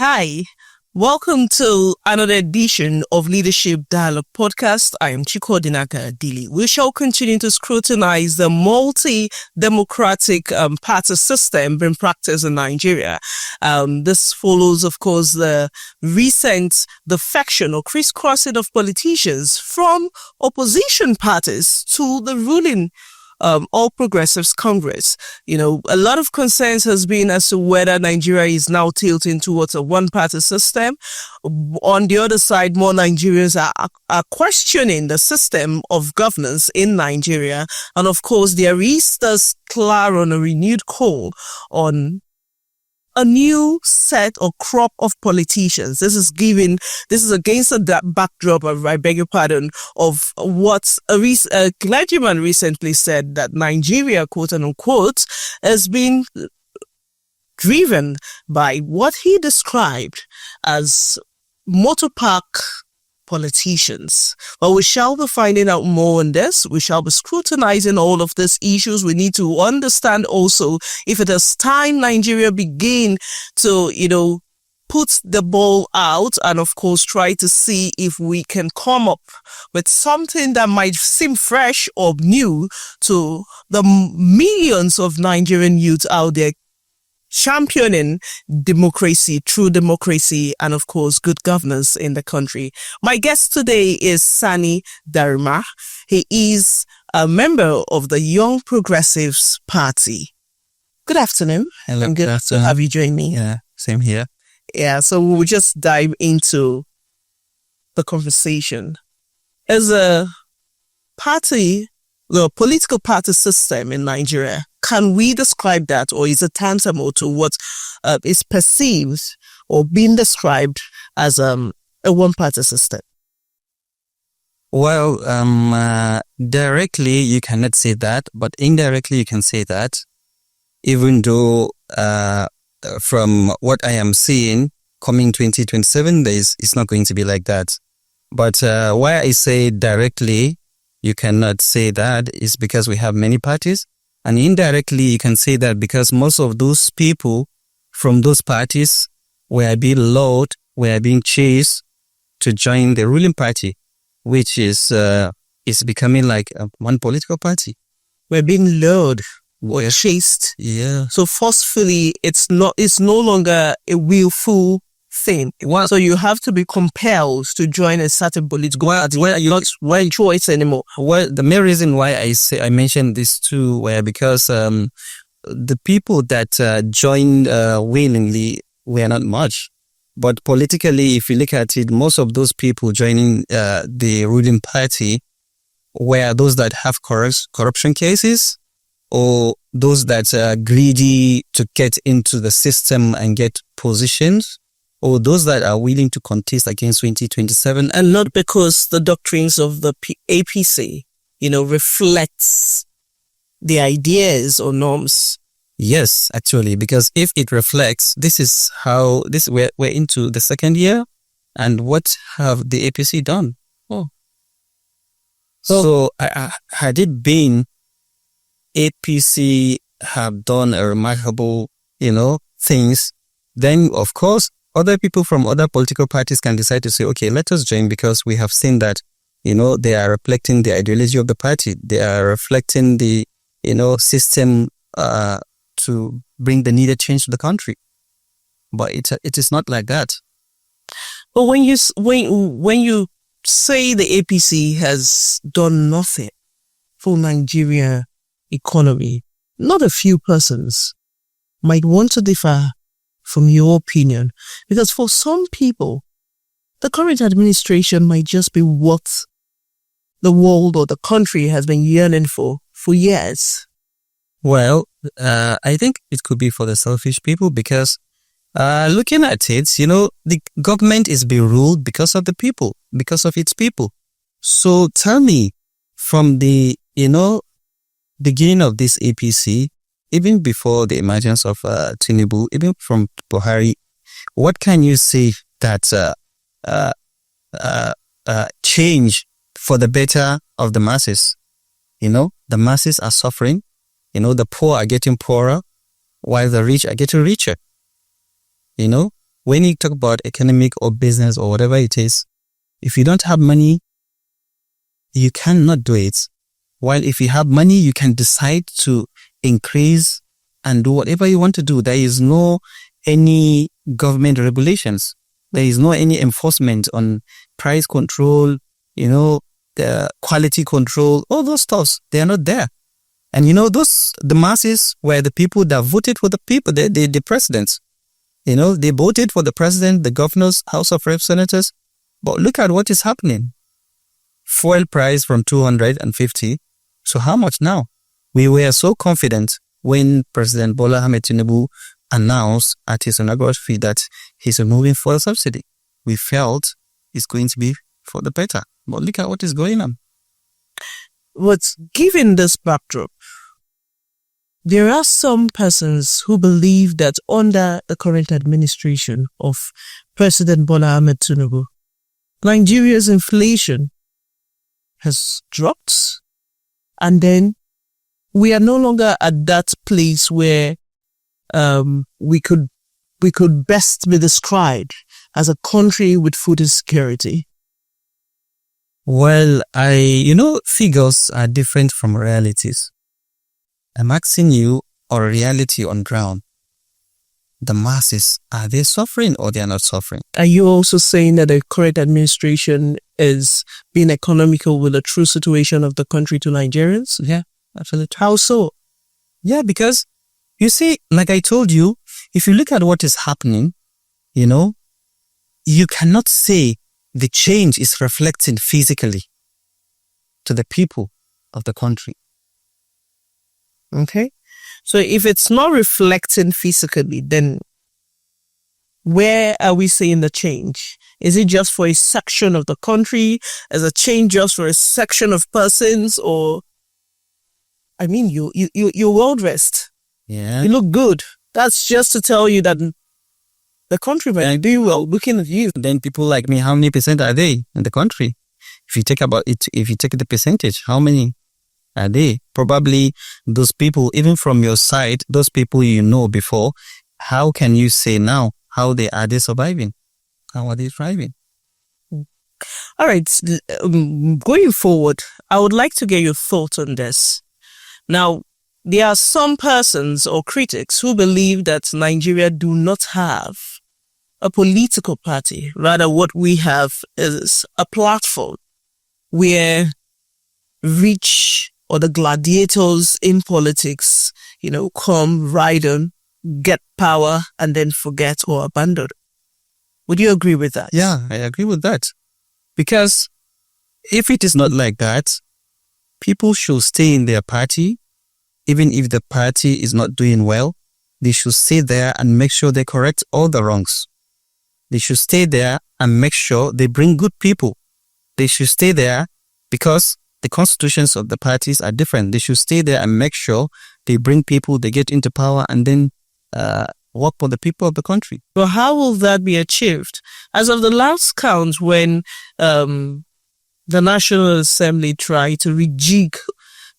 Hi, welcome to another edition of Leadership Dialogue Podcast. I am Chikodinaka Dili. We shall continue to scrutinize the multi-democratic party system being practiced in Nigeria. This follows, of course, the recent defection or crisscrossing of politicians from opposition parties to the ruling All Progressives Congress. A lot of concerns has been as to whether Nigeria is now tilting towards a one-party system. On the other side, more Nigerians are questioning the system of governance in Nigeria. And of course, there is this clear on a renewed call on a new set or crop of politicians. This is against that backdrop of, I beg your pardon, of what a clergyman recently said, that Nigeria, quote unquote, has been driven by what he described as motor park politicians. Well, we shall be finding out more on this. We shall be scrutinizing all of these issues. We need to understand also if it is time Nigeria begin to, put the ball out and of course try to see if we can come up with something that might seem fresh or new to the millions of Nigerian youth out there championing democracy, true democracy, and of course, good governance in the country. My guest today is Sani Darma. He is a member of the Young Progressives Party. Good afternoon. Hello, I'm good to have you join me. Yeah, same here. Yeah, so we'll just dive into the conversation. As a party, the political party system in Nigeria, can we describe that, or is it tantamount to what is perceived or being described as a one-party system? Well, directly you cannot say that, but indirectly you can say that, even though from what I am seeing, coming 2027, it's not going to be like that. But why I say directly you cannot say that is because we have many parties. And indirectly, you can say that because most of those people from those parties were being lured, were being chased to join the ruling party, which is becoming like one political party. We're being lured or chased. Yeah. So forcefully, it's no longer a willful thing. So you have to be compelled to join a certain political party. Not one choice anymore. Well, the main reason why I mentioned this too were because the people that joined willingly were not much. But politically, if you look at it, most of those people joining the ruling party were those that have corruption cases, or those that are greedy to get into the system and get positions, or those that are willing to contest against 2027. And not because the doctrines of the APC, reflects the ideas or norms. Yes, actually, because if it reflects, this is how we're into the second year, and what have the APC done? Oh. So had it been APC have done a remarkable, things, then of course other people from other political parties can decide to say, okay, let us join, because we have seen that, they are reflecting the ideology of the party. They are reflecting the, system to bring the needed change to the country. But it is not like that. But when you say the APC has done nothing for Nigeria economy, not a few persons might want to differ from your opinion, because for some people, the current administration might just be what the world or the country has been yearning for years. Well, I think it could be for the selfish people, because looking at it, the government is being ruled because of the people, because of its people. So tell me, from the, beginning of this APC, even before the emergence of Tinubu, even from Buhari, what can you say that change for the better of the masses? The masses are suffering. The poor are getting poorer, while the rich are getting richer. when you talk about economic or business or whatever it is, if you don't have money, you cannot do it. While if you have money, you can decide to increase and do whatever you want to do. There is no any government regulations. There is no any enforcement on price control, the quality control, all those stuffs. They are not there. And the masses were the people that voted for the people, the presidents. They voted for the president, the governors, House of Representatives. But look at what is happening. Fuel price from 250. So how much now? We were so confident when President Bola Ahmed Tinubu announced at his inaugural speech that he's removing fuel subsidy. We felt it's going to be for the better. But look at what is going on. But given this backdrop, there are some persons who believe that under the current administration of President Bola Ahmed Tinubu, Nigeria's inflation has dropped, and then we are no longer at that place where we could best be described as a country with food insecurity. Well, figures are different from realities. I'm asking you a reality on ground. The masses, are they suffering or they are not suffering? Are you also saying that the current administration is being economical with the true situation of the country to Nigerians? Yeah, absolutely. How so? Yeah, because you see, like I told you, if you look at what is happening, you cannot say the change is reflecting physically to the people of the country. Okay. So if it's not reflecting physically, then where are we seeing the change? Is it just for a section of the country? Is a change just for a section of persons? Or, I mean, you're well dressed. Yeah. You look good. That's just to tell you that the country might do well looking at you. Then people like me, how many percent are they in the country? If you take the percentage, how many are they? Probably those people, even from your side, those people before, how can you say now how are they surviving? How are they thriving? All right. Going forward, I would like to get your thoughts on this. Now, there are some persons or critics who believe that Nigeria do not have a political party. Rather, what we have is a platform where rich or the gladiators in politics, come, ride on, get power, and then forget or abandon. Would you agree with that? Yeah, I agree with that. Because if it is not like that, people should stay in their party. Even if the party is not doing well, they should stay there and make sure they correct all the wrongs. They should stay there and make sure they bring good people. They should stay there because the constitutions of the parties are different. They should stay there and make sure they bring people, they get into power, and then work for the people of the country. But how will that be achieved? As of the last count, when the National Assembly tried to rejig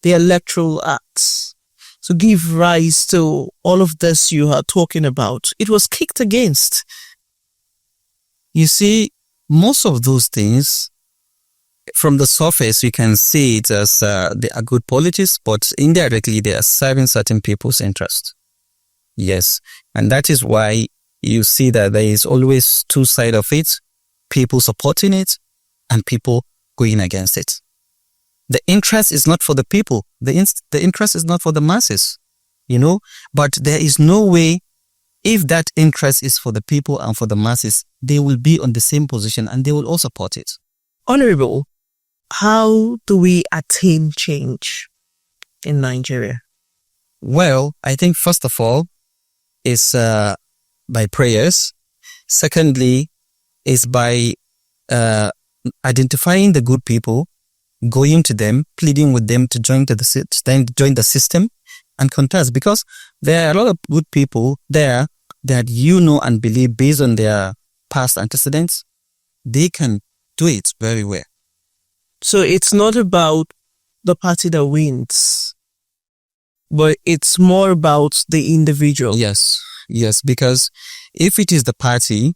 the electoral acts to give rise to all of this you are talking about, it was kicked against. You see, most of those things, from the surface, you can see it as they are good politics, but indirectly they are serving certain people's interest. Yes, and that is why you see that there is always two sides of it, people supporting it and people going against it. The interest is not for the people. The interest is not for the masses, but there is no way, if that interest is for the people and for the masses, they will be on the same position and they will all support it. Honorable, how do we attain change in Nigeria? Well, I think first of all is by prayers. Secondly is by identifying the good people, going to them, pleading with them to join the system and contest, because there are a lot of good people there that and believe, based on their past antecedents, they can do it very well. So it's not about the party that wins, but it's more about the individual. Yes, because if it is the party,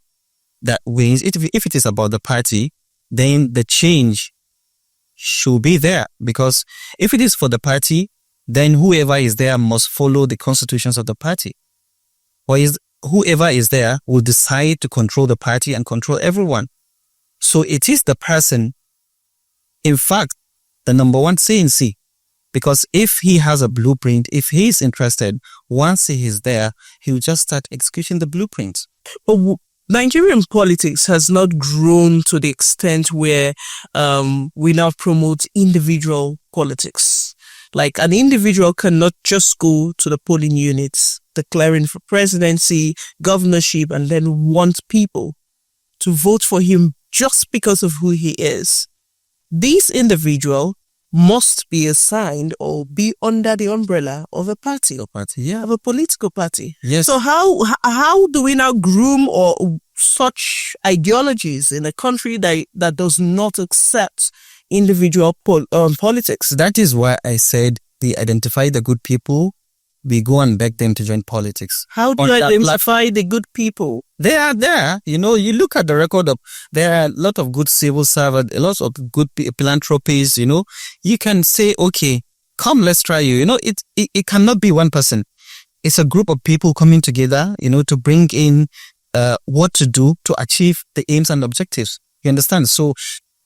that wins, if it is about the party, then the change should be there. Because if it is for the party, then whoever is there must follow the constitutions of the party. Or whoever is there will decide to control the party and control everyone. So it is the person, in fact, the number one CNC. Because if he has a blueprint, if he is interested, once he is there, he will just start executing the blueprint. But Nigerian politics has not grown to the extent where we now promote individual politics. Like an individual cannot just go to the polling units, declaring for presidency, governorship, and then want people to vote for him just because of who he is. These individuals must be assigned or be under the umbrella of a party, of a political party. Yes. So how do we now groom or such ideologies in a country that does not accept individual politics? That is why I said we identify the good people, we go and beg them to join politics. How do you identify the good people? They are there. You know, you look at the record of, there are a lot of good civil servants, a lot of good philanthropies, you know. You can say, okay, come, let's try you. You know, it cannot be one person. It's a group of people coming together, you know, to bring in what to do to achieve the aims and objectives. You understand? So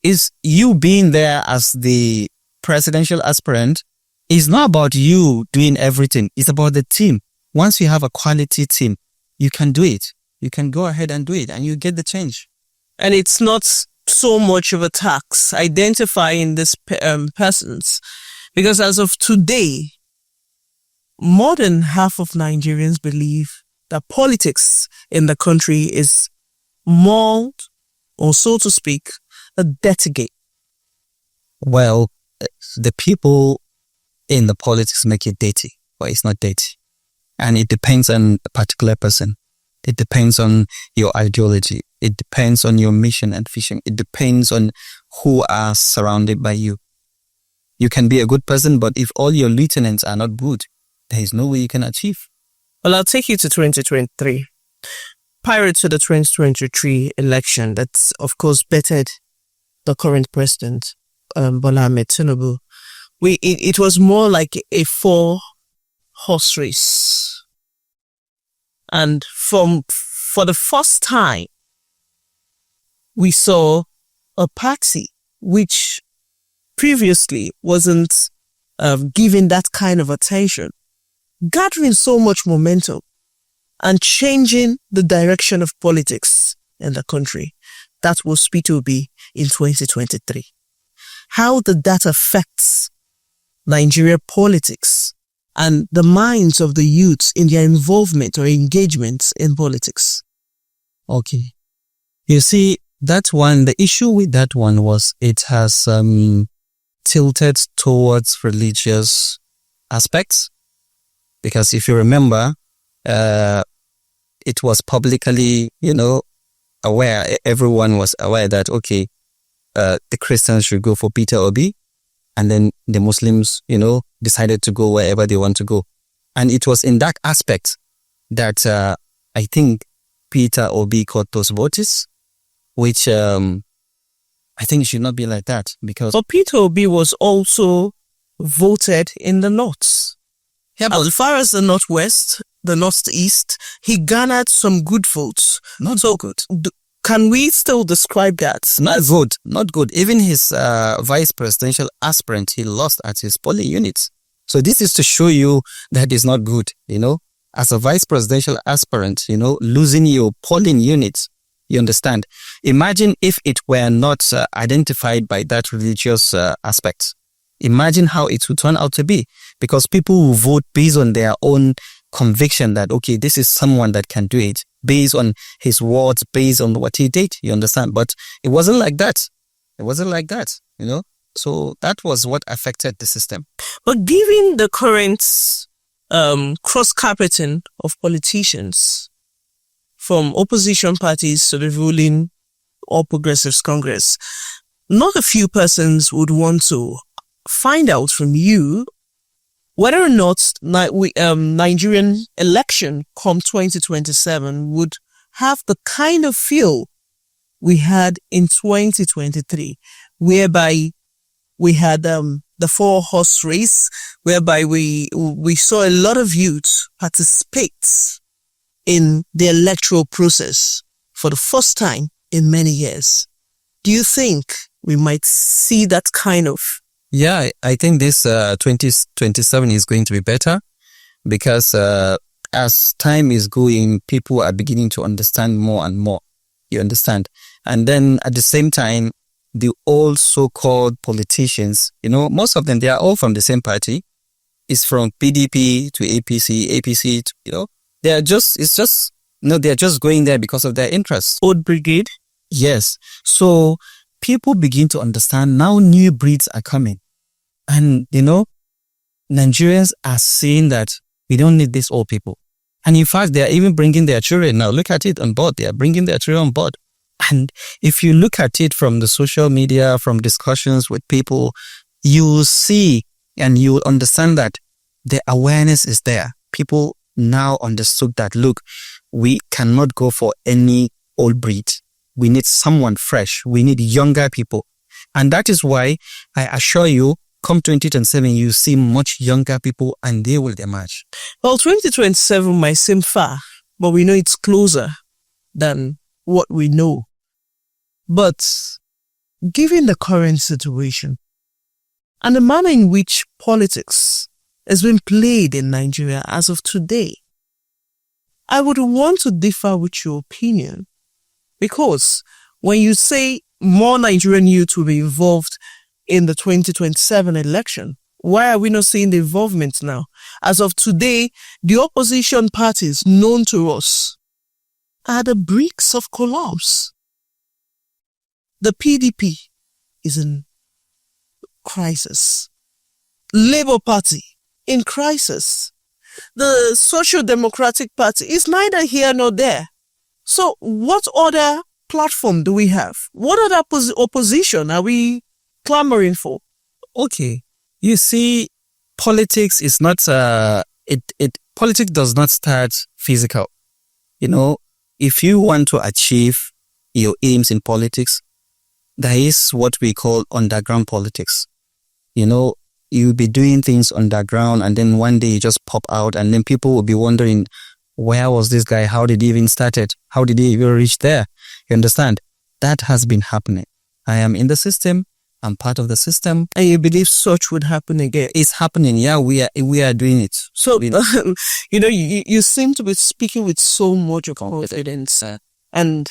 is you being there as the presidential aspirant is not about you doing everything. It's about the team. Once you have a quality team, you can do it. You can go ahead and do it and you get the change. And it's not so much of a tax identifying these persons, because as of today, more than half of Nigerians believe that politics in the country is more, or so to speak, a dirty game. Well, the people in the politics make it dirty, but it's not dirty. And it depends on a particular person. It depends on your ideology. It depends on your mission and vision. It depends on who are surrounded by you. You can be a good person, but if all your lieutenants are not good, there is no way you can achieve. Well, I'll take you to 2023. Prior to the 2023 election, that's of course bettered the current president, Bola Ahmed Tinubu. It was more like a 4-horse race. And for the first time, we saw a party which previously wasn't given that kind of attention, gathering so much momentum and changing the direction of politics in the country. That was P2B in 2023. How did that affect Nigeria politics and the minds of the youths in their involvement or engagement in politics? Okay. You see, that one, the issue with that one was it has tilted towards religious aspects. Because if you remember, it was publicly, you know, aware, everyone was aware that, okay, the Christians should go for Peter Obi, and then the Muslims, you know, decided to go wherever they want to go. And it was in that aspect that I think Peter Obi got those votes, which I think it should not be like that. Because but Peter Obi was also voted in the north. Yeah, but as far as the northwest, the northeast, he garnered some good votes. Not so good. Can we still describe that? Not good. Even his vice presidential aspirant, he lost at his polling units. So this is to show you that is not good, you know. As a vice presidential aspirant, you know, losing your polling units, you understand. Imagine if it were not identified by that religious aspect. Imagine how it would turn out to be, because people will vote based on their own conviction that, okay, this is someone that can do it, based on his words, based on what he did, you understand? But it wasn't like that. It wasn't like that, you know? So that was what affected the system. But given the current cross-carpeting of politicians, from opposition parties to the ruling All Progressives Congress, not a few persons would want to find out from you whether or not Nigerian election come 2027 would have the kind of feel we had in 2023, whereby we had the 4-horse race, whereby we saw a lot of youth participate in the electoral process for the first time in many years. Do you think we might see that kind of? Yeah, I think this 2027 is going to be better because as time is going, people are beginning to understand more and more. You understand? And then at the same time, the old so-called politicians, most of them, they are all from the same party. It's from PDP to APC to, they're just going there because of their interests. Old brigade? Yes. So people begin to understand now new breeds are coming. And, Nigerians are saying that we don't need these old people. And in fact, they are even bringing their children now. Look at it on board. They are bringing their children on board. And if you look at it from the social media, from discussions with people, you will see and you will understand that the awareness is there. People now understood that, look, we cannot go for any old breed. We need someone fresh. We need younger people. And that is why I assure you, come 2027, you see much younger people and they will emerge. Well, 2027 might seem far, but we know it's closer than what we know. But given the current situation and the manner in which politics has been played in Nigeria as of today, I would want to differ with your opinion, because when you say more Nigerian youth will be involved in the 2027 election, why are we not seeing the involvement now? As of today, the opposition parties known to us are the bricks of collapse. The PDP is in crisis. Labour Party in crisis. The Social Democratic Party is neither here nor there. So what other platform do we have? What other opposition are we clamoring for? Okay, you see, politics is not politics does not start physical. If you want to achieve your aims in politics, there is what we call underground politics. You'll be doing things underground and then one day you just pop out and then people will be wondering, where was this guy? How did he even start it? How did he even reach there? You understand? That has been happening. I am in the system. I'm part of the system. And you believe such would happen again? It's happening. Yeah, we are doing it. So, you seem to be speaking with so much confidence. And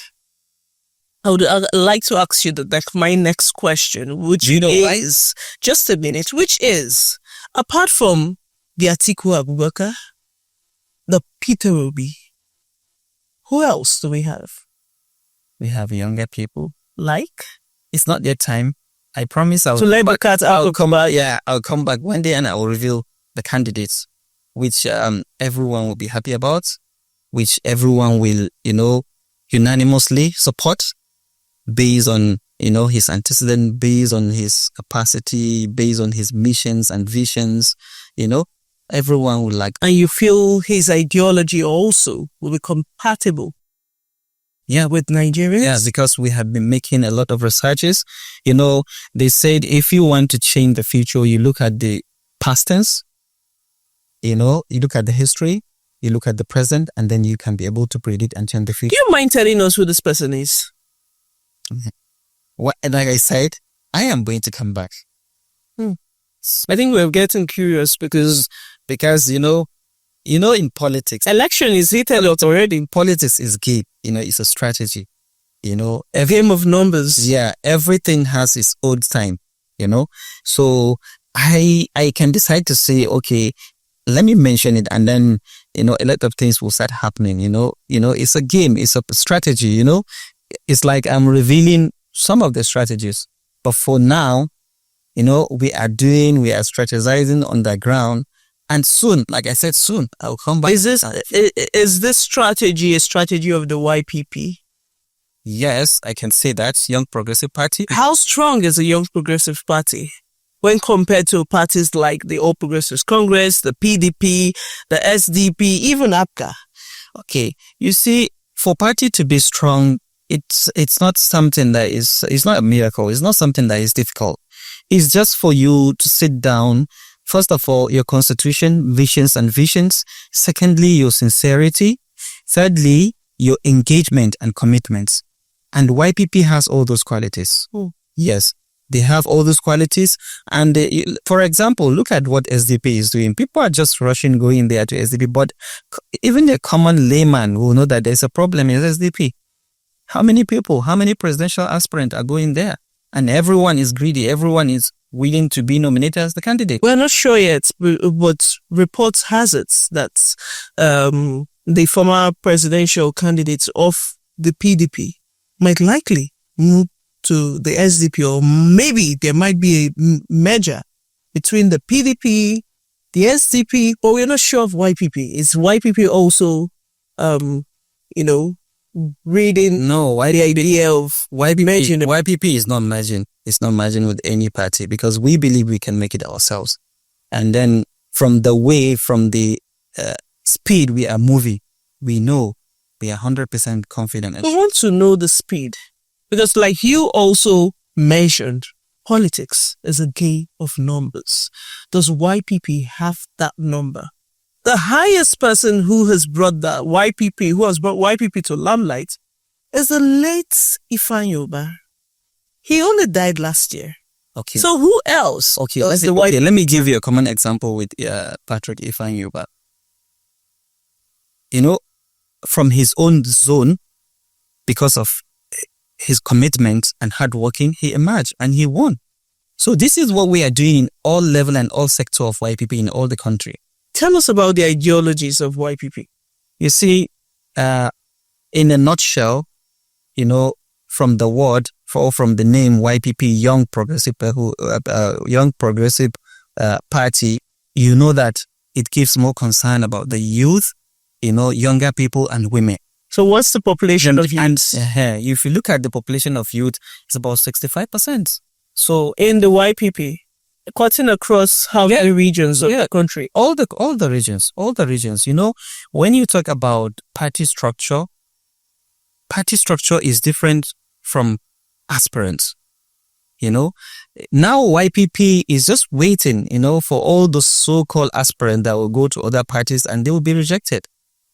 I would like to ask you my next question, which is, just a minute, which is, apart from the Atiku Abubakar, the Peter Obi, who else do we have? We have younger people. Like? It's not yet time. I promise I'll come back. Yeah, I'll come back one day and I will reveal the candidates, which everyone will be happy about, which everyone will, unanimously support based on, his antecedent, based on his capacity, based on his missions and visions, everyone would like. And you feel his ideology also will be compatible? Yeah, with Nigerians? Yeah, because we have been making a lot of researches. They said if you want to change the future, you look at the past tense, you look at the history, you look at the present, and then you can be able to predict and change the future. Do you mind telling us who this person is? Like I said, I am going to come back. I think we're getting curious because in politics, election is heated up already. In politics is game. It's a strategy. A game of numbers. Yeah, everything has its own time. So I can decide to say, okay, let me mention it, and then a lot of things will start happening. It's a game. It's a strategy. It's like I'm revealing some of the strategies, but for now, we are strategizing on the ground. And soon, like I said, soon, I'll come back. Is this strategy a strategy of the YPP? Yes, I can say that. Young Progressive Party. How strong is a Young Progressive Party when compared to parties like the All Progressives Congress, the PDP, the SDP, even APGA? Okay, you see, for party to be strong, it's not something that it's not a miracle. It's not something that is difficult. It's just for you to sit down. First of all, your constitution, visions and visions. Secondly, your sincerity. Thirdly, your engagement and commitments. And YPP has all those qualities. Yes, they have all those qualities. And for example, look at what SDP is doing. People are just rushing, going there to SDP. But even a common layman will know that there's a problem in SDP. How many people, how many presidential aspirants are going there? And everyone is greedy. Everyone is willing to be nominated as the candidate. We're not sure yet, but reports has it that the former presidential candidates of the PDP might likely move to the SDP, or maybe there might be a merger between the PDP, the SDP, but we're not sure of YPP. Is YPP also, reading the idea of merging? YPP is not merging. It's not merging with any party because we believe we can make it ourselves. And then from the speed we are moving, we know we are 100% confident. I want to know the speed because, like you also mentioned, politics is a game of numbers. Does YPP have that number? The highest person who has brought YPP to limelight is the late Ifeanyi. He only died last year. Okay. So who else? Okay, let me give you a common example with Patrick Ifeanyi. From his own zone, because of his commitment and hard working, he emerged and he won. So this is what we are doing in all level and all sector of YPP in all the country. Tell us about the ideologies of YPP. You see, in a nutshell, from the word or from the name YPP, Young Progressive Party, you know that it gives more concern about the youth, younger people and women. So what's the population of youth? And if you look at the population of youth, it's about 65%. So in the YPP, cutting across how many regions of the country? All the regions. When you talk about party structure is different from aspirants. Now YPP is just waiting, for all those so-called aspirants that will go to other parties and they will be rejected.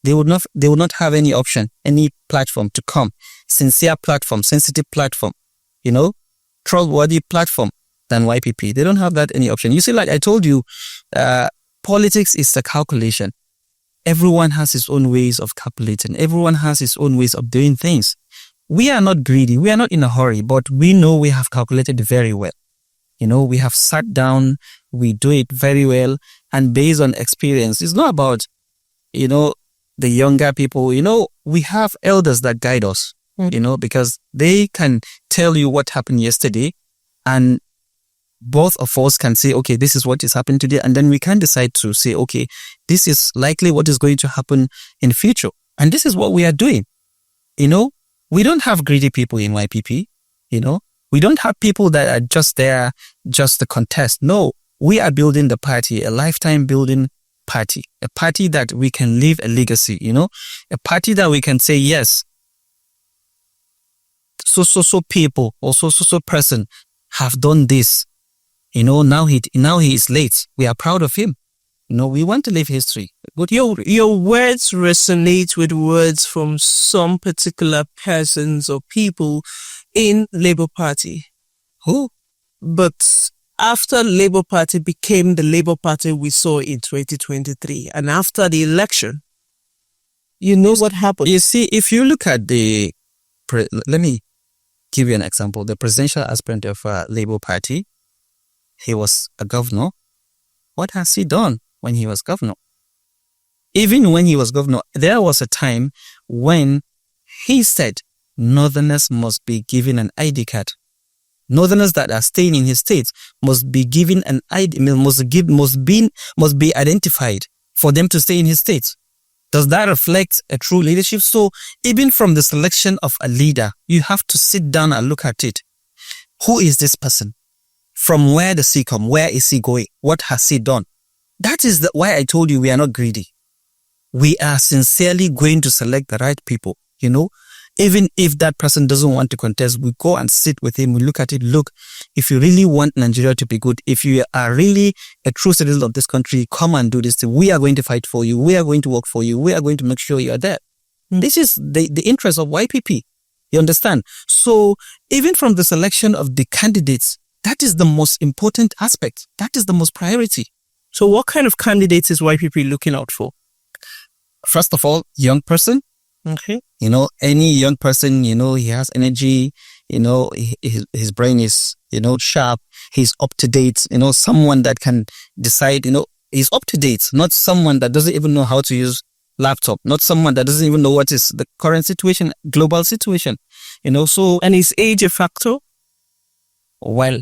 They will not have any option, any platform to come. Sincere platform, sensitive platform, trustworthy platform than YPP. They don't have that any option. You see, like I told you, politics is a calculation. Everyone has his own ways of calculating. Everyone has his own ways of doing things. We are not greedy. We are not in a hurry, but we know we have calculated very well. We have sat down, we do it very well, and based on experience. It's not about, the younger people. We have elders that guide us, because they can tell you what happened yesterday, and both of us can say, okay, this is what is happening today, and then we can decide to say, okay, this is likely what is going to happen in the future, and this is what we are doing. We don't have greedy people in YPP. We don't have people that are just there just to contest. No, we are building the party, a lifetime building party, a party that we can leave a legacy. A party that we can say, yes, so people or so person have done this. Now he is late. We are proud of him. We want to leave history. But your words resonate with words from some particular persons or people in Labour Party. Who? But after Labour Party became the Labour Party we saw in 2023, and after the election, what happened? You see, if you look at let me give you an example. The presidential aspirant of Labour Party, he was a governor. What has he done when he was governor? Even when he was governor, there was a time when he said Northerners must be given an ID card. Northerners that are staying in his states must be given an ID, must be identified for them to stay in his states. Does that reflect a true leadership? So even from the selection of a leader, you have to sit down and look at it. Who is this person? From where does he come? Where is he going? What has he done? That is why I told you we are not greedy. We are sincerely going to select the right people. Even if that person doesn't want to contest, we go and sit with him. We look at it. Look, if you really want Nigeria to be good, if you are really a true citizen of this country, come and do this thing. We are going to fight for you. We are going to work for you. We are going to make sure you are there. This is the interest of YPP. You understand? So even from the selection of the candidates, that is the most important aspect. That is the most priority. So what kind of candidates is YPP looking out for? First of all, young person. Okay. Any young person, he has energy, his brain is, sharp, he's up to date, someone that can decide, he's up to date, not someone that doesn't even know how to use laptop, not someone that doesn't even know what is the current situation, global situation, so. And is age a factor? Well,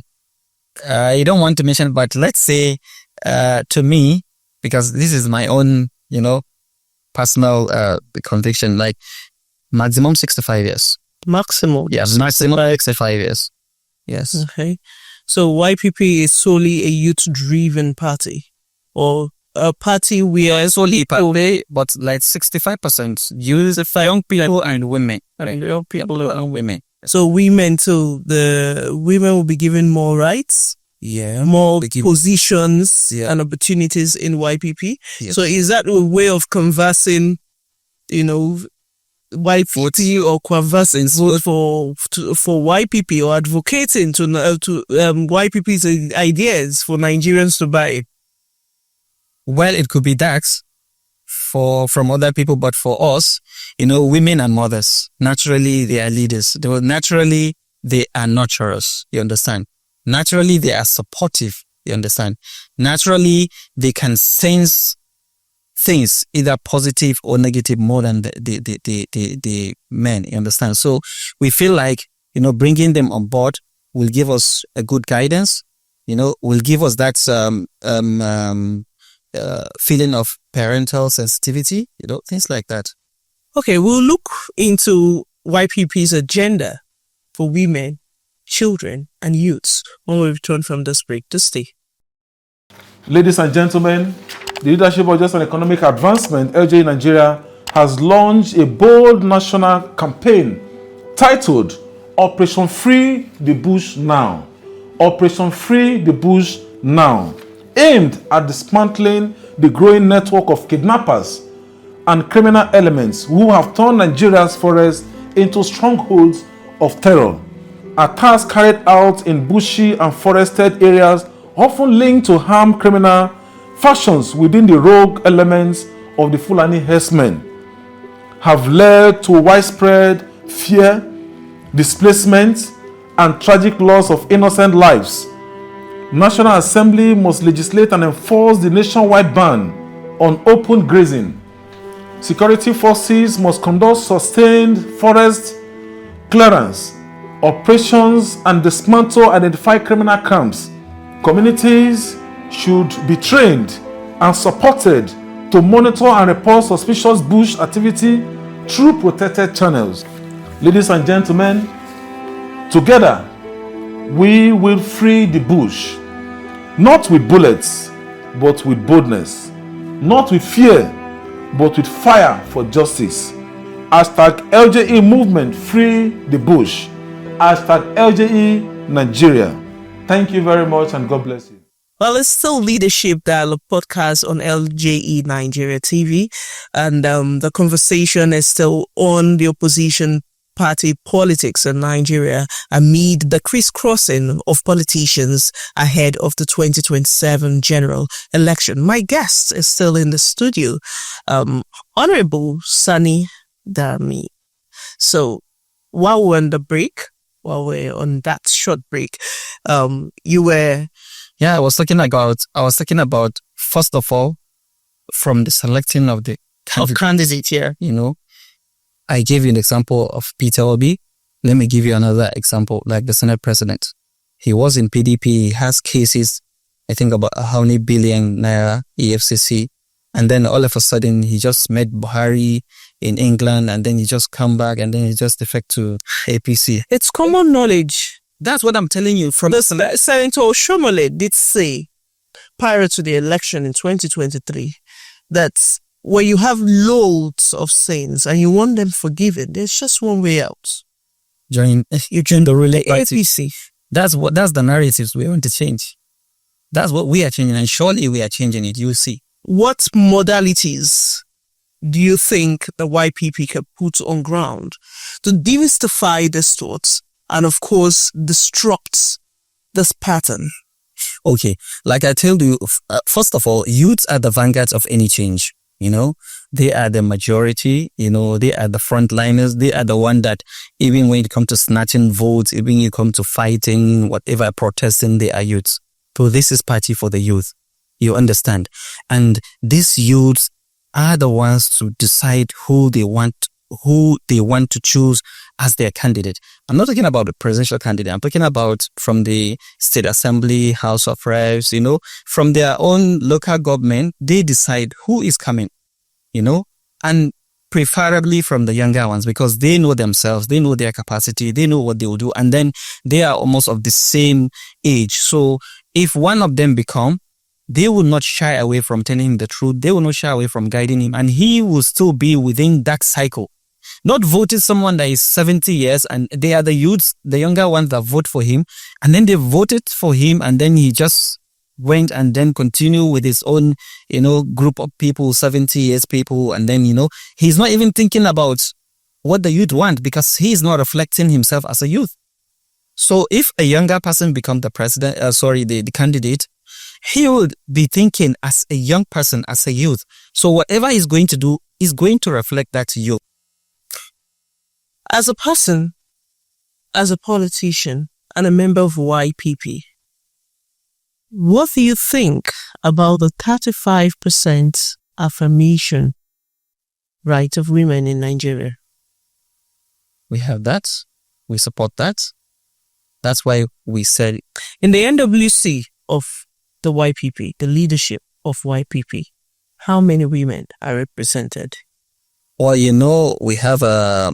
I don't want to mention, but let's say, to me, because this is my own, personal conviction, like maximum 65 years. Maximum? Yes, maximum 65 years. Yes. Okay. So YPP is solely a youth-driven party, or a party where solely party, but like 65% use young people and women. Young people and women. So women too. The women will be given more rights. Yeah, more positions and opportunities in YPP. Yes. So is that a way of conversing, YPP or conversing for YPP, or advocating to YPP's ideas for Nigerians to buy? Well, it could be that from other people, but for us, women and mothers, naturally they are leaders. Naturally they are nurturers. You understand? Naturally, they are supportive, you understand? Naturally, they can sense things, either positive or negative, more than the men, you understand? So we feel like, bringing them on board will give us a good guidance, will give us that feeling of parental sensitivity, things like that. Okay, we'll look into YPP's agenda for women, children and youths when we return from this break. To stay. Ladies and gentlemen, the Leadership of Justice and Economic Advancement, LJ Nigeria, has launched a bold national campaign titled Operation Free the Bush Now. Operation Free the Bush Now, aimed at dismantling the growing network of kidnappers and criminal elements who have turned Nigeria's forests into strongholds of terror. Attacks carried out in bushy and forested areas, often linked to armed criminal factions within the rogue elements of the Fulani herdsmen, have led to widespread fear, displacement, and tragic loss of innocent lives. National Assembly must legislate and enforce the nationwide ban on open grazing. Security forces must conduct sustained forest clearance operations and dismantle identified criminal camps. Communities should be trained and supported to monitor and report suspicious bush activity through protected channels. Ladies and gentlemen, together we will free the bush, not with bullets, but with boldness, not with fear, but with fire for justice. Hashtag LJE movement free the bush. Hashtag LJE Nigeria. Thank you very much and God bless you. Well, it's still Leadership Dialogue podcast on LJE Nigeria TV, and the conversation is still on the opposition party politics in Nigeria amid the crisscrossing of politicians ahead of the 2027 general election. My guest is still in the studio, Honorable Sani M. So while we're on that short break, you were... Yeah, I was talking about, first of all, from the selecting of the candidates here. I gave you an example of Peter Obi. Let me give you another example, like the Senate president. He was in PDP, he has cases, I think about how many billion naira EFCC. And then all of a sudden, he just met Buhari in England, and then he just come back, and then he just defect to APC. It's common knowledge. That's what I'm telling you. From Senator Shomole did say prior to the election in 2023 that where you have loads of sins and you want them forgiven, there's just one way out. You join the ruling party. APC. That's the narratives we want to change. That's what we are changing, and surely we are changing it. You'll see. What modalities do you think the YPP can put on ground to demystify these thoughts and, of course, disrupt this pattern? Okay, like I told you, first of all, youths are the vanguards of any change. They are the majority. They are the frontliners. They are the one that, even when it comes to snatching votes, even when it comes to fighting, whatever, protesting, they are youths. So this is party for the youth. You understand? And these youths are the ones to decide who they want to choose as their candidate. I'm not talking about the presidential candidate. I'm talking about from the state assembly, house of reps, from their own local government. They decide who is coming, and preferably from the younger ones, because they know themselves, they know their capacity, they know what they will do, and then they are almost of the same age. So if one of them become, they will not shy away from telling him the truth. They will not shy away from guiding him, and he will still be within that cycle. Not voting someone that is 70 years and they are the youths, the younger ones that vote for him, and then they voted for him and then he just went and then continue with his own, group of people, 70 years people, and then, he's not even thinking about what the youth want because he's not reflecting himself as a youth. So if a younger person becomes the the candidate, he would be thinking as a young person, as a youth. So whatever he's going to do is going to reflect that to you. As a person, as a politician, and a member of YPP, what do you think about the 35% affirmation right of women in Nigeria? We have that. We support that. That's why we said in the NWC of the YPP, the leadership of YPP, how many women are represented? Well, we have a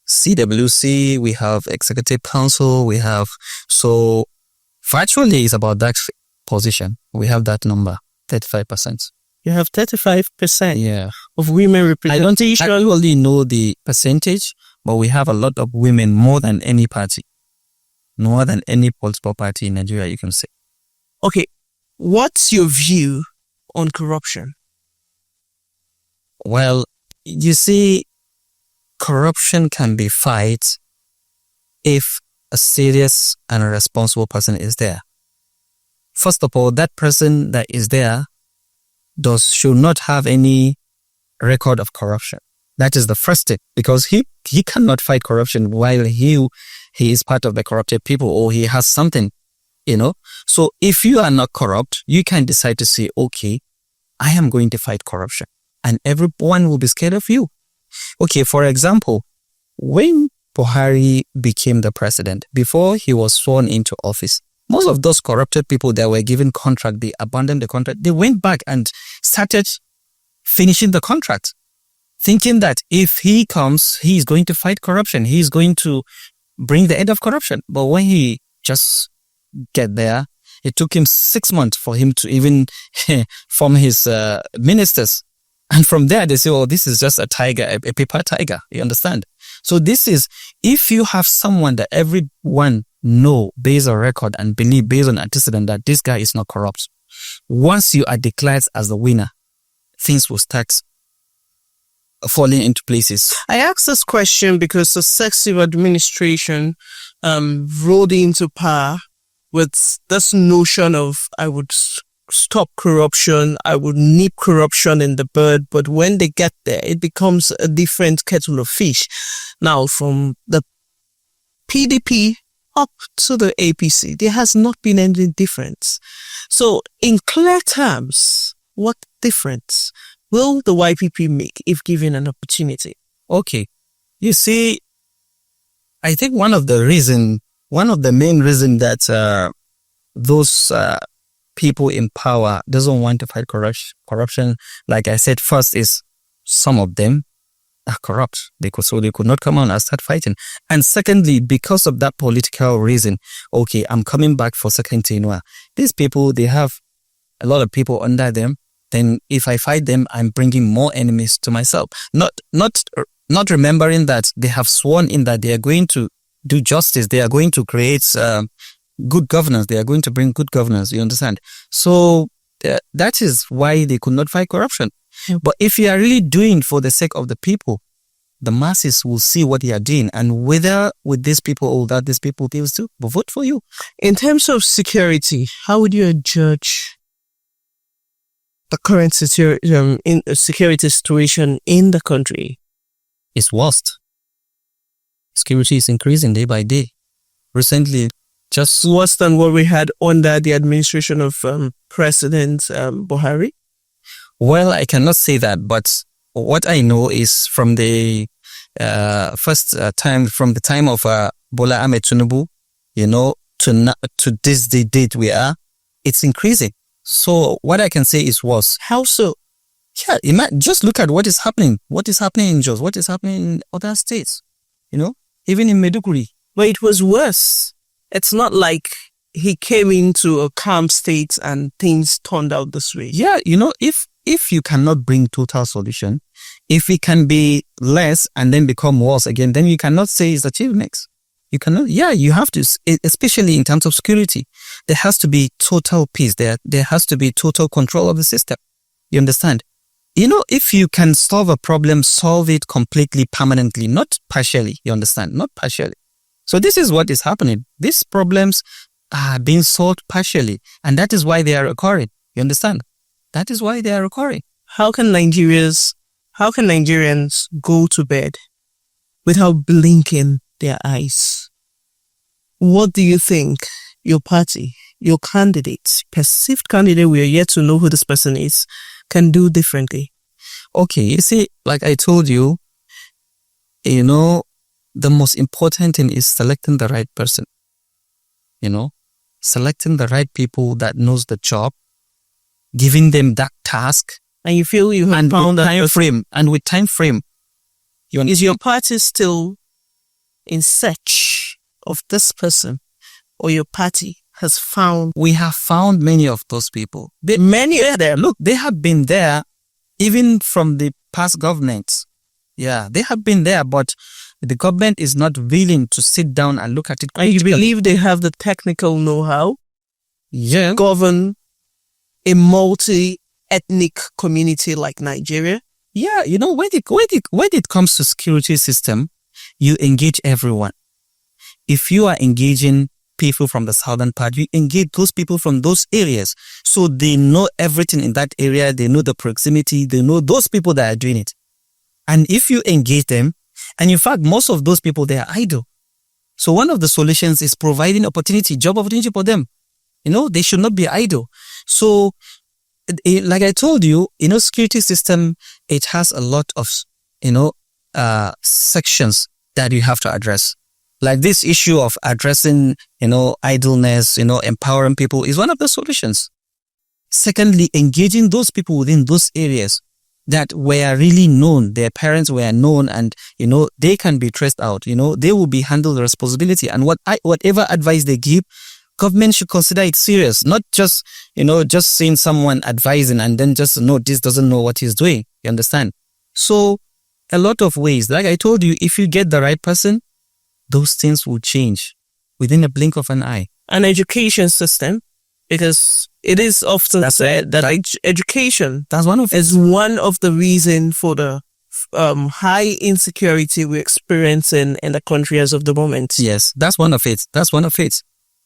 CWC, we have Executive Council, so virtually it's about that position. We have that number, 35%. You have 35% yeah. of women representation. I don't actually know the percentage, but we have a lot of women, more than any party, more than any political party in Nigeria, you can say. Okay, what's your view on corruption? Well, you see, corruption can be fight if a serious and a responsible person is there. First of all, that person that is there should not have any record of corruption. That is the first step, because he cannot fight corruption while he is part of the corrupted people, or he has something, So if you are not corrupt, you can decide to say, okay, I am going to fight corruption, and everyone will be scared of you. Okay, for example, when Buhari became the president, before he was sworn into office, most of those corrupted people that were given contract, they abandoned the contract. They went back and started finishing the contract, thinking that if he comes, he is going to fight corruption. He is going to bring the end of corruption. But when he just get there, it took him 6 months for him to even form his ministers. And from there, they say, oh, this is just a tiger, a paper tiger. You understand? So this is, if you have someone that everyone know based on record and believe based on antecedent that this guy is not corrupt, once you are declared as the winner, things will start falling into places. I asked this question because successive administration rolled into power with this notion of, I would stop corruption, I would nip corruption in the bud, but when they get there, it becomes a different kettle of fish. Now, from the PDP up to the APC, there has not been any difference. So, in clear terms, what difference will the YPP make if given an opportunity? Okay, you see, I think one of the main reason that those people in power doesn't want to fight corruption, like I said, first is some of them are corrupt. They could not come on and start fighting. And secondly, because of that political reason, okay, I'm coming back for second tenure. These people, they have a lot of people under them. then if I fight them, I'm bringing more enemies to myself. Not remembering that they have sworn in that they are going to do justice. They are going to create good governance. They are going to bring good governance. You understand? So that is why they could not fight corruption. But if you are really doing for the sake of the people, the masses will see what you are doing, and whether with these people or without these people, they will still vote for you. In terms of security, how would you judge the current security situation in the country? It's worst. Security is increasing day by day. Recently, just worse than what we had under the administration of President Buhari? Well, I cannot say that, but what I know is from the from the time of Bola Ahmed Tinubu, to this date we are, it's increasing. So what I can say is worse. How so? Yeah, just look at what is happening. What is happening in Jos? What is happening in other states? Even in Maiduguri. But it was worse. It's not like he came into a calm state and things turned out this way. Yeah, if you cannot bring total solution, if it can be less and then become worse again, then you cannot say it's achievements. You cannot. Yeah, you have to, especially in terms of security. There has to be total peace. There has to be total control of the system. You understand? If you can solve a problem, solve it completely, permanently, not partially. You understand? Not partially. So this is what is happening. These problems are being solved partially, and that is why they are occurring. You understand? That is why they are occurring. How can Nigerians go to bed without blinking their eyes? What do you think your party, your candidate, perceived candidate, we are yet to know who this person is, can do differently? Okay, you see, like I told you, the most important thing is selecting the right person. Selecting the right people that knows the job, giving them that task. And you feel you have found that time frame. And with time frame. Is your party still in search of this person, or your party has found? We have found many of those people. Many are there. Look, they have been there even from the past governments. Yeah, they have been there, but the government is not willing to sit down and look at it. And you believe they have the technical know-how? Yeah. Govern a multi-ethnic community like Nigeria? Yeah, when it comes to security system, you engage everyone. If you are engaging people from the southern part, you engage those people from those areas. So they know everything in that area. They know the proximity. They know those people that are doing it. And if you engage them, and in fact, most of those people, they are idle. So one of the solutions is providing job opportunity for them. They should not be idle. So like I told you, security system, it has a lot of, sections that you have to address. Like this issue of addressing, idleness, empowering people is one of the solutions. Secondly, engaging those people within those areas that were really known, their parents were known, and, they can be traced out, they will be handled the responsibility. And whatever advice they give, government should consider it serious, not just, just seeing someone advising and then just, this doesn't know what he's doing. You understand? So a lot of ways, like I told you, if you get the right person, those things will change within a blink of an eye. An education system, because it is often said that education is one of the reasons for the high insecurity we're experiencing in the country as of the moment. Yes, that's one of it.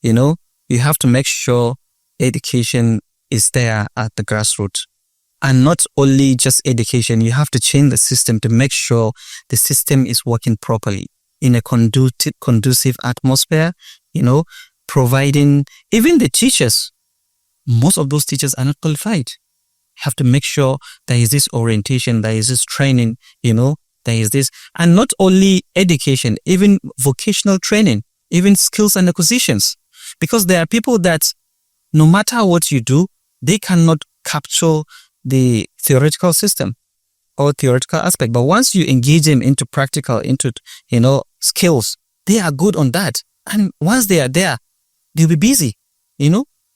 You have to make sure education is there at the grassroots. And not only just education, you have to change the system to make sure the system is working properly in a conducive atmosphere, providing even the teachers. Most of those teachers are not qualified. You have to make sure there is this orientation, there is this training, there is this. And not only education, even vocational training, even skills and acquisitions. Because there are people that no matter what you do, they cannot capture the theoretical system or theoretical aspect. But once you engage them into practical, into, skills, they are good on that. And once they are there, they'll be busy,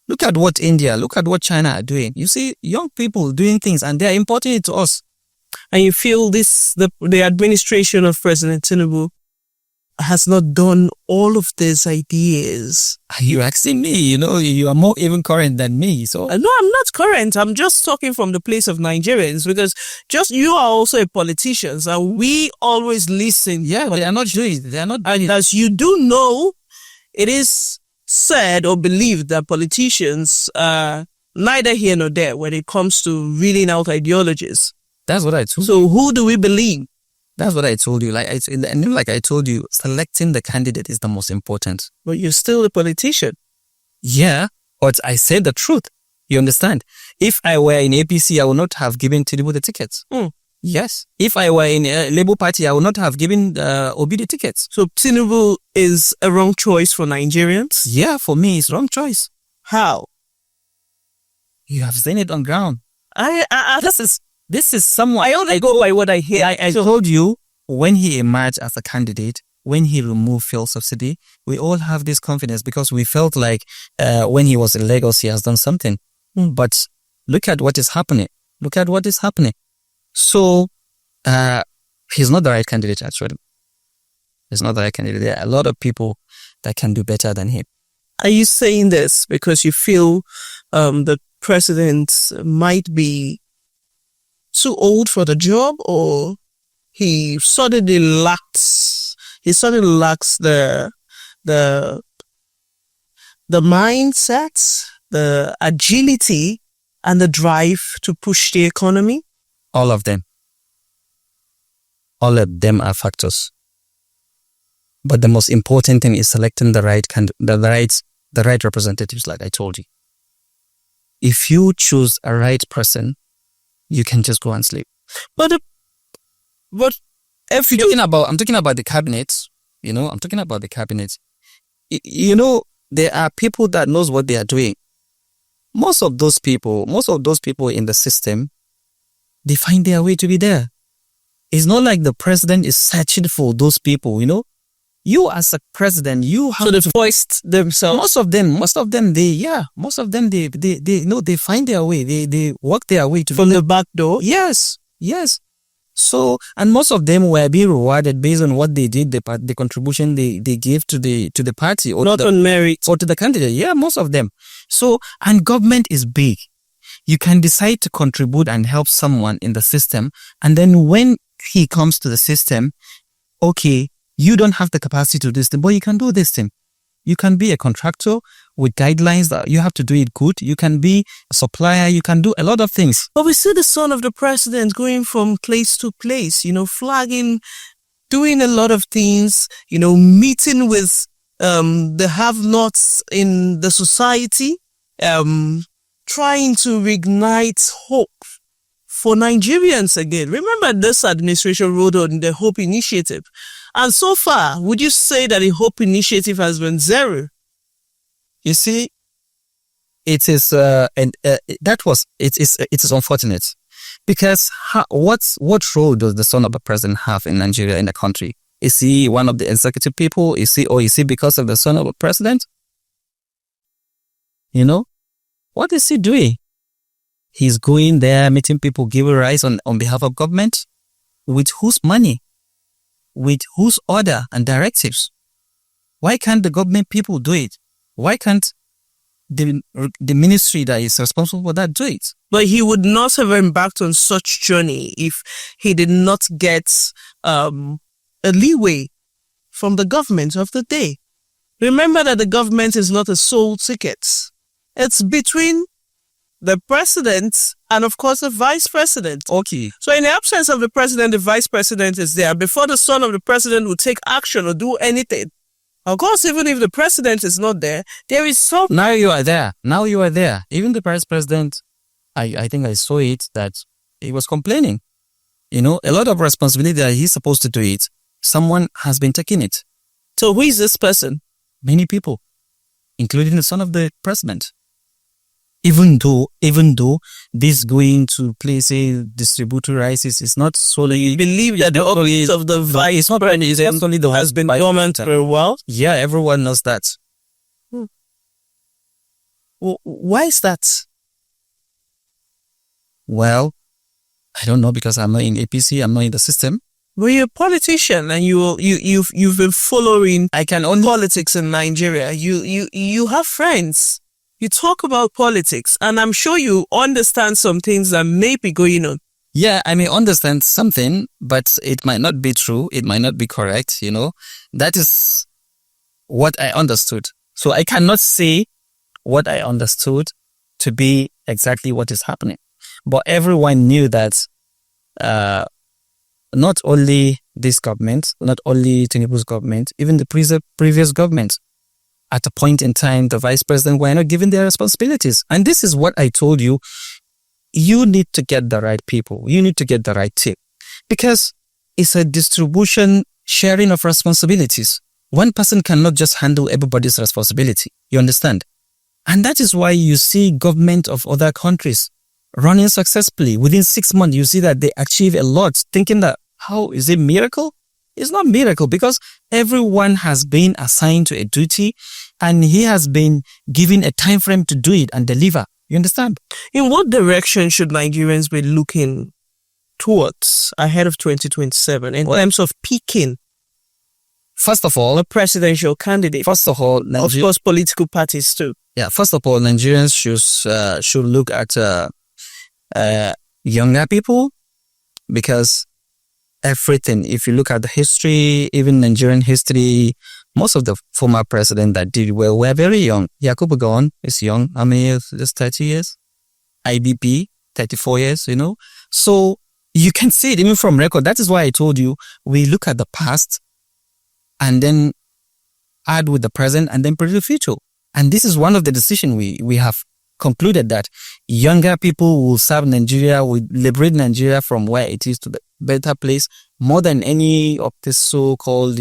Look at what India, look at what China are doing. You see young people doing things and they're importing it to us. And you feel the administration of President Tinubu has not done all of these ideas. Are you asking me? You are more even current than me. So No, I'm not current. I'm just talking from the place of Nigerians, because you are also a politician, and we always listen. Yeah, but they are not doing it. They are not doing it. As you do know, it is said or believed that politicians are neither here nor there when it comes to reading out ideologies. That's what I told you. So who do we believe? That's what I told you. Like I told you, selecting the candidate is the most important. But you're still a politician. Yeah, but I said the truth. You understand? If I were in APC, I would not have given Tinubu the tickets. Yes. If I were in a Labour Party, I would not have given Obi the tickets. So Tinubu is a wrong choice for Nigerians? Yeah, for me, it's wrong choice. How? You have seen it on ground. This is someone. I only go by what I hear. I told you, when he emerged as a candidate, when he removed fuel subsidy, we all have this confidence because we felt like when he was in Lagos, he has done something. But look at what is happening. So he's not the right candidate, actually. He's not the right candidate. There are a lot of people that can do better than him. Are you saying this because you feel the president might be too old for the job, or he suddenly lacks the mindset, the agility, and the drive to push the economy? All of them are factors. But the most important thing is selecting the right representatives, like I told you. If you choose a right person, you can just go and sleep. But if you I'm talking about the cabinet. I'm talking about the cabinet. There are people that knows what they are doing. Most of those people in the system, they find their way to be there. It's not like the president is searching for those people. You as a president, you have to voice themselves. Most of them, they find their way. They work their way from the back door. Yes. So, and most of them were being rewarded based on what they did, the contribution they gave to the party, or not on merit, or to the candidate. Yeah, most of them. So, and government is big. You can decide to contribute and help someone in the system, and then when he comes to the system, okay, you don't have the capacity to do this thing, but you can do this thing. You can be a contractor with guidelines that you have to do it good. You can be a supplier. You can do a lot of things. But we see the son of the president going from place to place, flagging, doing a lot of things, meeting with the have-nots in the society, trying to reignite hope for Nigerians again. Remember, this administration wrote on the Hope Initiative. And so far, would you say that the Hope Initiative has been zero? You see, it is unfortunate, because what role does the son of the president have in Nigeria, in the country? Is he one of the executive people? Is he because of the son of the president? What is he doing? He's going there, meeting people, giving rights on behalf of government. With whose money? With whose order and directives? Why can't the government people do it? Why can't the ministry that is responsible for that do it? But he would not have embarked on such journey if he did not get a leeway from the government of the day. Remember that the government is not a sole ticket. It's between the president and, of course, the vice president. Okay. So in the absence of the president, the vice president is there. Before the son of the president will take action or do anything, of course, even if the president is not there, there is some... Now you are there. Even the vice president, I think I saw it, that he was complaining. A lot of responsibility that he's supposed to do it, someone has been taking it. So who is this person? Many people, including the son of the president. Even though this going to places, distributor rices is not solely... You believe that the office of the vice president has been dormant for a while? Yeah, everyone knows that. Why is that? Well, I don't know because I'm not in APC, I'm not in the system. Well, you're a politician and you've been following politics in Nigeria. You have friends. You talk about politics, and I'm sure you understand some things that may be going on. Yeah, I may understand something, but it might not be true. It might not be correct, That is what I understood. So I cannot say what I understood to be exactly what is happening. But everyone knew that not only this government, not only Tinubu's government, even the previous government, at a point in time, the vice president were not given their responsibilities. And this is what I told you. You need to get the right people. You need to get the right team. Because it's a distribution, sharing of responsibilities. One person cannot just handle everybody's responsibility. You understand? And that is why you see government of other countries running successfully. Within 6 months, you see that they achieve a lot, thinking that, how is it miracle? It's not miracle because everyone has been assigned to a duty and he has been given a time frame to do it and deliver. You understand? In what direction should Nigerians be looking towards ahead of 2027 in terms of picking? First of all, a presidential candidate. First of all, of course, political parties too. Yeah. First of all, Nigerians should look at younger people because everything. If you look at the history, even Nigerian history, most of the former presidents that did well were very young. Yakubu Gowon is young. How many years? Just 30 years. IBP, 34 years, So you can see it even from record. That is why I told you, we look at the past and then add with the present and then predict the future. And this is one of the decisions we have concluded that younger people will serve Nigeria, will liberate Nigeria from where it is to the better place more than any of the so-called,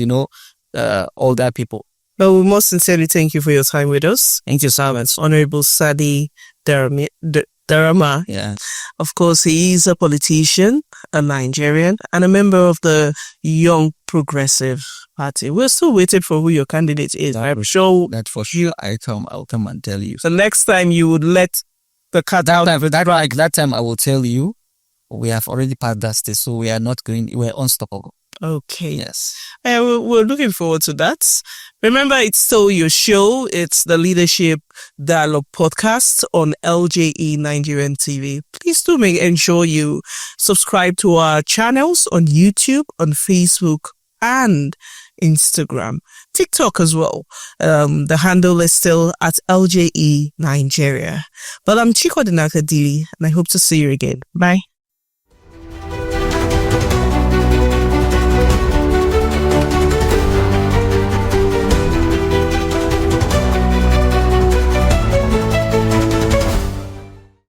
older people. Well, we most sincerely thank you for your time with us. Thank you so much. Honorable Sani Darma. Yeah. Of course, he is a politician, a Nigerian, and a member of the Young Progressive Party. We're still waiting for who your candidate is. I'm sure that for sure I'll come and tell you. So next time you would let the cat out. That time I will tell you. We have already passed that stage, so we're unstoppable. Okay. Yes. We're looking forward to that. Remember, it's still your show. It's the Leadership Dialogue podcast on LJE Nigerian TV. Please do ensure you subscribe to our channels on YouTube, on Facebook, and Instagram, TikTok as well. The handle is still at LJE Nigeria. But I'm Chiko Dinaka Dili, and I hope to see you again. Bye.